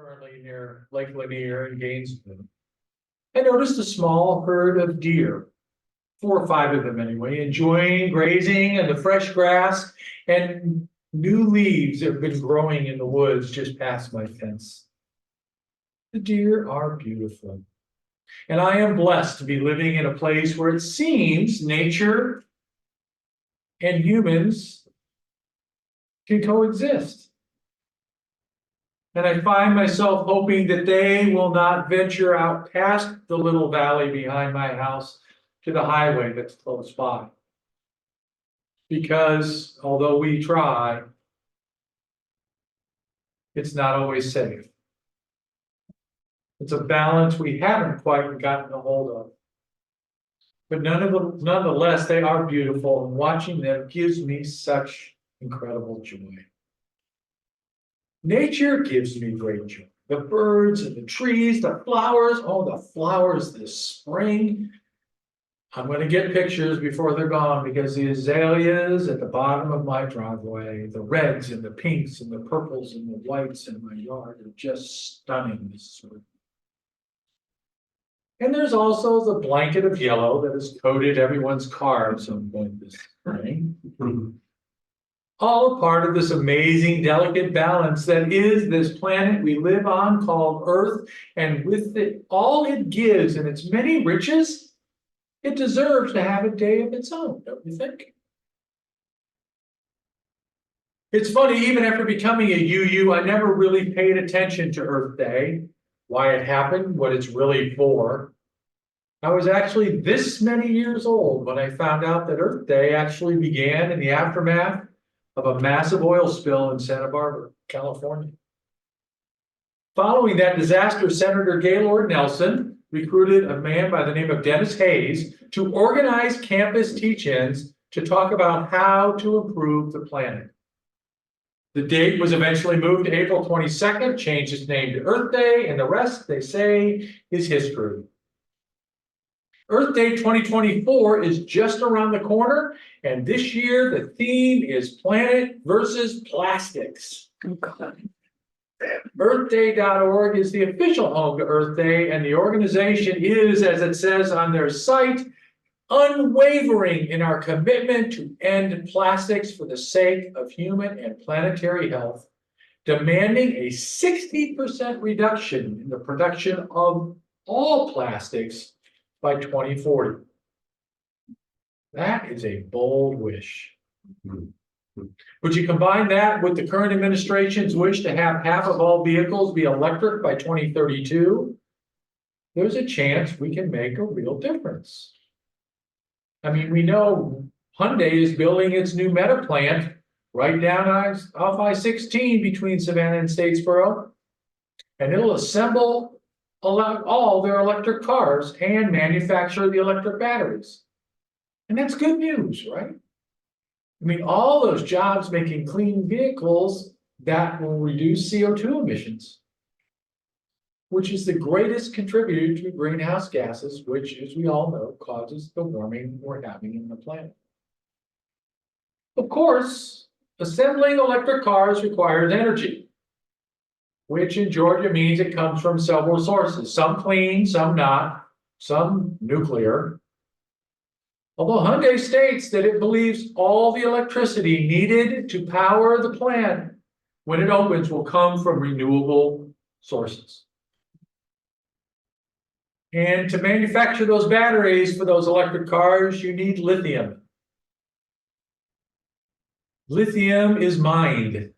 currently near Lake Lanier in Gainesville. I noticed a small herd of deer, 4 or 5 of them anyway, enjoying grazing and the fresh grass and new leaves that have been growing in the woods just past my fence. The deer are beautiful. And I am blessed to be living in a place where it seems nature and humans can coexist. And I find myself hoping that they will not venture out past the little valley behind my house to the highway that's close by. Because although we try, it's not always safe. It's a balance we haven't quite gotten a hold of. But nonetheless, they are beautiful, and watching them gives me such incredible joy. Nature gives me great joy. The birds and the trees, the flowers, oh, the flowers this spring. I'm going to get pictures before they're gone because the azaleas at the bottom of my driveway, the reds and the pinks and the purples and the whites in my yard are just stunning this spring. And there's also the blanket of yellow that has coated everyone's car at some point this spring. All a part of this amazing, delicate balance that is this planet we live on called Earth, and with it, all it gives and its many riches, it deserves to have a day of its own, don't you think? It's funny, even after becoming a UU, I never really paid attention to Earth Day, why it happened, what it's really for. I was actually this many years old when I found out that Earth Day actually began in the aftermath of a massive oil spill in Santa Barbara, California. Following that disaster, Senator Gaylord Nelson recruited a man by the name of Dennis Hayes to organize campus teach-ins to talk about how to improve the planet. The date was eventually moved to April 22nd, changed its name to Earth Day, and the rest, they say, is history. Earth Day 2024 is just around the corner, and this year the theme is Planet versus Plastics. Oh, God. EarthDay.org is the official home to Earth Day, and the organization is, as it says on their site, unwavering in our commitment to end plastics for the sake of human and planetary health, demanding a 60% reduction in the production of all plastics by 2040. That is a bold wish. Would you combine that with the current administration's wish to have half of all vehicles be electric by 2032? There's a chance we can make a real difference. I mean, we know Hyundai is building its new Meta plant right down off I-16 between Savannah and Statesboro, and it'll assemble all their electric cars and manufacture the electric batteries. And that's good news, right? I mean, all those jobs making clean vehicles that will reduce CO2 emissions, which is the greatest contributor to greenhouse gases, which, as we all know, causes the warming we're having in the planet. Of course, assembling electric cars requires energy, which in Georgia means it comes from several sources, some clean, some not, some nuclear. Although Hyundai states that it believes all the electricity needed to power the plant when it opens will come from renewable sources. And to manufacture those batteries for those electric cars, you need lithium. Lithium is mined.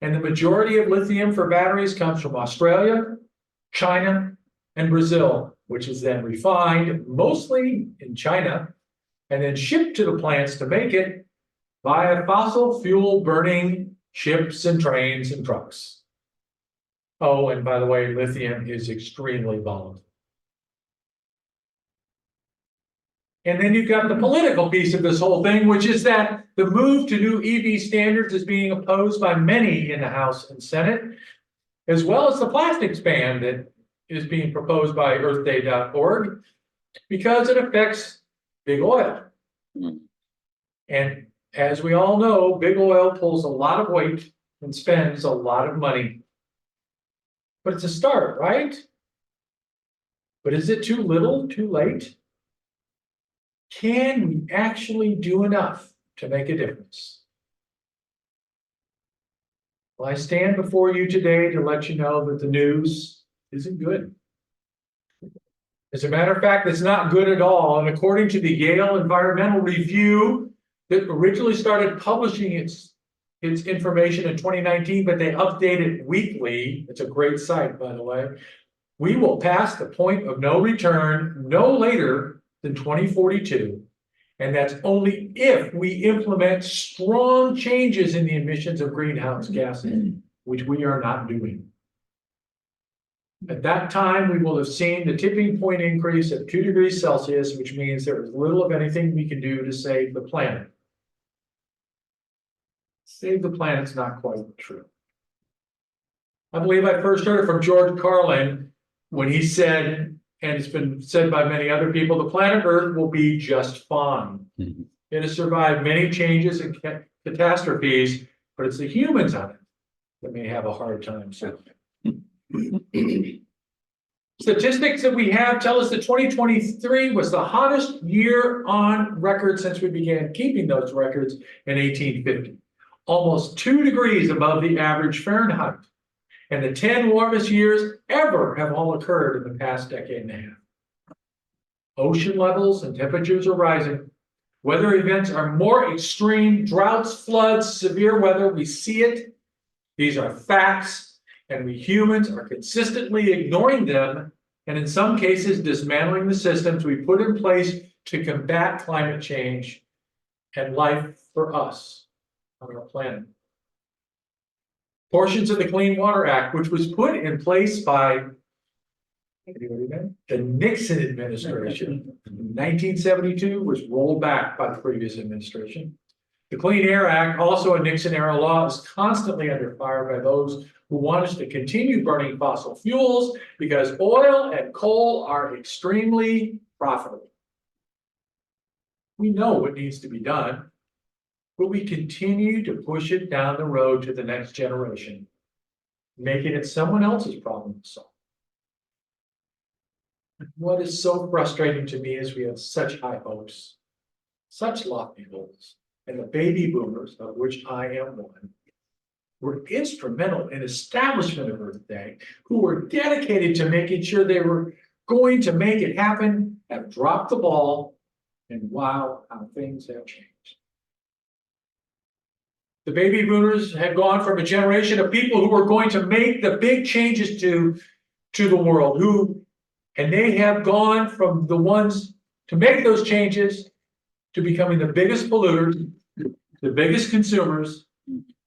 And the majority of lithium for batteries comes from Australia, China, and Brazil, which is then refined mostly in China and then shipped to the plants to make it via fossil fuel burning ships and trains and trucks. Oh, and by the way, lithium is extremely volatile. And then you've got the political piece of this whole thing, which is that the move to new EV standards is being opposed by many in the House and Senate, as well as the plastics ban that is being proposed by EarthDay.org, because it affects big oil. And as we all know, big oil pulls a lot of weight and spends a lot of money. But it's a start, right? But is it too little, too late? Can we actually do enough to make a difference? Well, I stand before you today to let you know that the news isn't good. As a matter of fact, it's not good at all. And according to the Yale Environmental Review, that originally started publishing its information in 2019, but they update it weekly. It's a great site, by the way. We will pass the point of no return no later than 2042. And that's only if we implement strong changes in the emissions of greenhouse gases, which we are not doing. At that time, we will have seen the tipping point increase of 2 degrees Celsius, which means there is little of anything we can do to save the planet. Save the planet's not quite true. I believe I first heard it from George Carlin when he said, and it's been said by many other people, the planet Earth will be just fine. Mm-hmm. It has survived many changes and catastrophes, but it's the humans on it that may have a hard time. So. Statistics that we have tell us that 2023 was the hottest year on record since we began keeping those records in 1850. Almost 2 degrees above the average Fahrenheit. And the 10 warmest years ever have all occurred in the past decade and a half. Ocean levels and temperatures are rising. Weather events are more extreme, droughts, floods, severe weather. We see it. These are facts, and we humans are consistently ignoring them, and in some cases, dismantling the systems we put in place to combat climate change and life for us on our planet. Portions of the Clean Water Act, which was put in place by the Nixon administration in 1972, was rolled back by the previous administration. The Clean Air Act, also a Nixon-era law, is constantly under fire by those who want us to continue burning fossil fuels because oil and coal are extremely profitable. We know what needs to be done, but we continue to push it down the road to the next generation, making it someone else's problem to solve. What is so frustrating to me is we have such high hopes, such lofty goals, and the baby boomers, of which I am one, were instrumental in establishment of Earth Day, who were dedicated to making sure they were going to make it happen, have dropped the ball, and wow, how things have changed. The baby boomers had gone from a generation of people who were going to make the big changes to the world, and they have gone from the ones to make those changes to becoming the biggest polluters, the biggest consumers,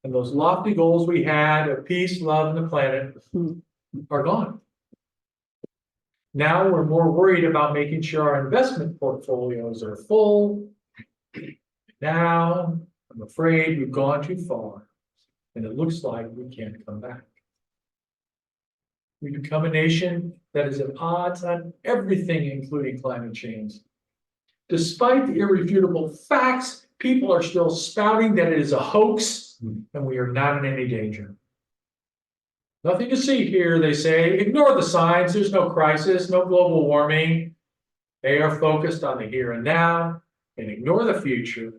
and those lofty goals we had of peace, love, and the planet are gone. Now we're more worried about making sure our investment portfolios are full. Now, I'm afraid we've gone too far, and it looks like we can't come back. We've become a nation that is at odds on everything, including climate change. Despite the irrefutable facts, people are still spouting that it is a hoax, and we are not in any danger. Nothing to see here, they say. Ignore the signs. There's no crisis, no global warming. They are focused on the here and now and ignore the future.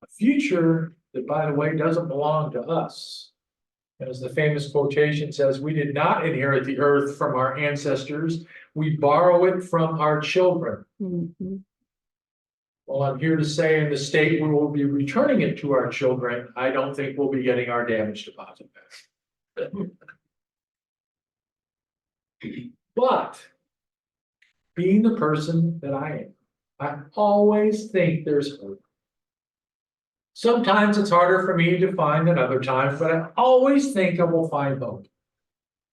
A future that, by the way, doesn't belong to us. As the famous quotation says, we did not inherit the earth from our ancestors. We borrow it from our children. Mm-hmm. Well, I'm here to say in the state we will be returning it to our children. I don't think we'll be getting our damage deposit back. But being the person that I am, I always think there's hope. Sometimes it's harder for me to find than other times, but I always think I will find hope.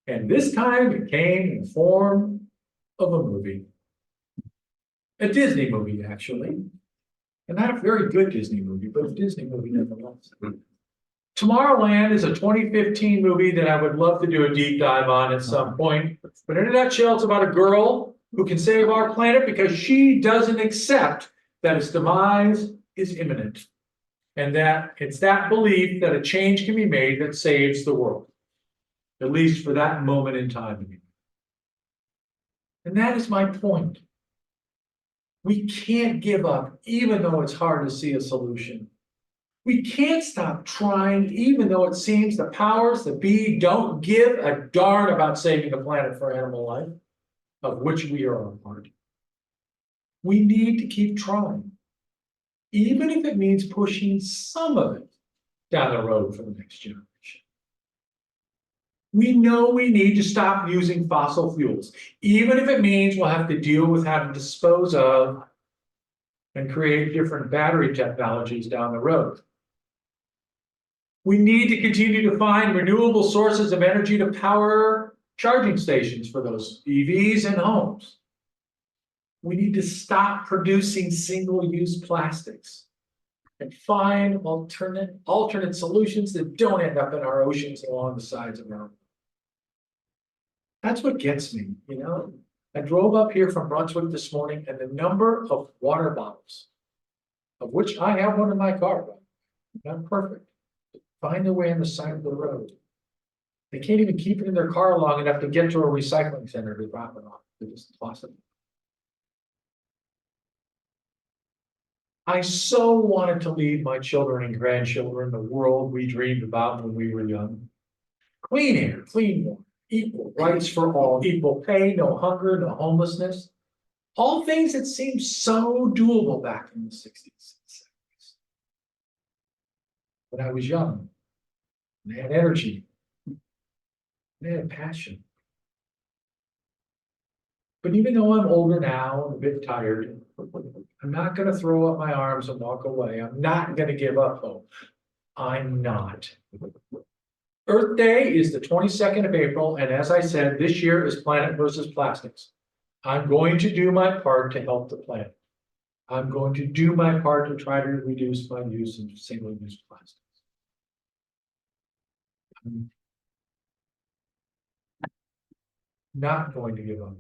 And this time it came in the form of a movie. A Disney movie, actually. And not a very good Disney movie, but a Disney movie nonetheless. Tomorrowland is a 2015 movie that I would love to do a deep dive on at some point. But in a nutshell, it's about a girl who can save our planet because she doesn't accept that its demise is imminent. And that it's that belief that a change can be made that saves the world. at least for that moment in time. And that is my point. We can't give up, even though it's hard to see a solution. We can't stop trying, even though it seems the powers that be don't give a darn about saving the planet for animal life, of which we are a part. We need to keep trying, even if it means pushing some of it down the road for the next generation. We know we need to stop using fossil fuels, even if it means we'll have to deal with having to dispose of and create different battery technologies down the road. We need to continue to find renewable sources of energy to power charging stations for those EVs and homes. We need to stop producing single-use plastics and find alternate solutions that don't end up in our oceans along the sides of our. That's what gets me, you know. I drove up here from Brunswick this morning, and the number of water bottles, of which I have one in my car, not perfect, find their way on the side of the road. They can't even keep it in their car long enough to get to a recycling center to drop it off. They just toss it. I so wanted to leave my children and grandchildren the world we dreamed about when we were young. Clean air, clean water, equal rights for all, equal pay, no hunger, no homelessness. All things that seemed so doable back in the 60s and 70s. When I was young, and I had energy, and I had passion. But even though I'm older now and a bit tired, I'm not going to throw up my arms and walk away. I'm not going to give up hope. I'm not. Earth Day is the 22nd of April, and as I said, this year is Planet versus Plastics. I'm going to do my part to help the planet. I'm going to do my part to try to reduce my use of single-use plastics. I'm not going to give up.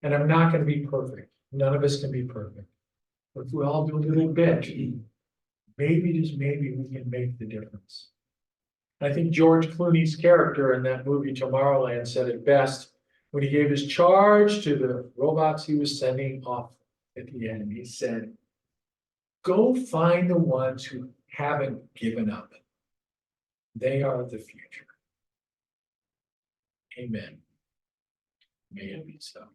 And I'm not going to be perfect. None of us can be perfect. But if we all do a little bit, maybe, just maybe, we can make the difference. I think George Clooney's character in that movie Tomorrowland said it best when he gave his charge to the robots he was sending off at the end. He said, "Go find the ones who haven't given up. They are the future." Amen. May it be so.